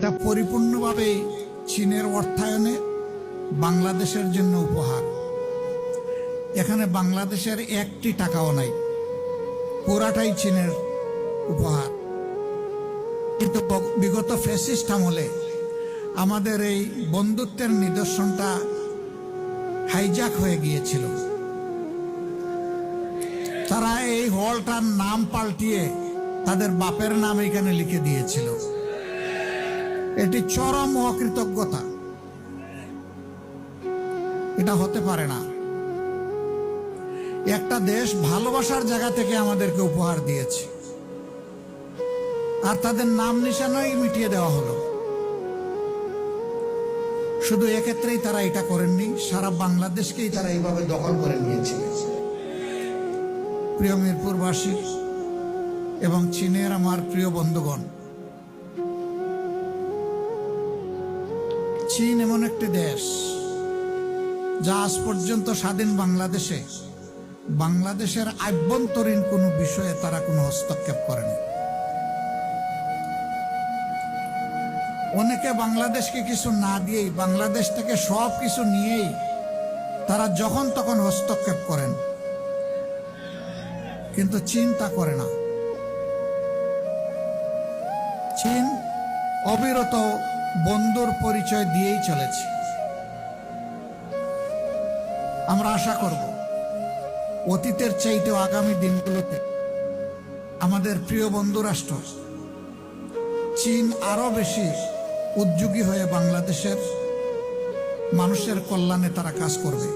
এটা পরিপূর্ণভাবে চীনের অর্থায়নে বাংলাদেশের জন্য উপহার। এখানে বাংলাদেশের একটি টাকাও নাই, পুরাটাই চীনের উপহার। কিন্তু বিগত ফ্যাসিস্ট আমলে আমাদের এই বন্ধুত্বের নিদর্শনটা হাইজ্যাক হয়ে গিয়েছিল। তারা এই হলটার নাম পাল্টিয়ে তাদের বাপের নাম এখানে লিখে দিয়েছিল। এটি চরম অকৃতজ্ঞতা, এটা হতে পারে না। একটা দেশ ভালোবাসার জায়গা থেকে আমাদেরকে উপহার দিয়েছে, আর তাদের নাম নিশানাই মিটিয়ে দেওয়া হলো। শুধু এক্ষেত্রেই তারা এটা করেননি, সারা বাংলাদেশকেই তারা এইভাবে দখল করে নিয়েছিল। প্রিয় মিরপুরবাসী এবং চীনের আমার প্রিয় বন্ধুগণ, চীন এমন একটি দেশ যা আজ পর্যন্ত স্বাধীন বাংলাদেশের আভ্যন্তরীণ কোনো বিষয়ে তারা কোনো হস্তক্ষেপ করেনি। অনেকে বাংলাদেশকে কিছু না দিয়েই, বাংলাদেশ থেকে সব কিছু নিয়েই তারা যখন তখন হস্তক্ষেপ করেন, কিন্তু চীন তা করে না। চীন অবিরত বন্ধুর পরিচয় দিয়েই চলেছে। আমরা আশা করব অতীতের চাইতেও আগামী দিনগুলোতে আমাদের প্রিয় বন্ধু রাষ্ট্র চীন আরো বেশি উদ্যোগী হয়ে বাংলাদেশের মানুষের কল্যাণে তারা কাজ করবে।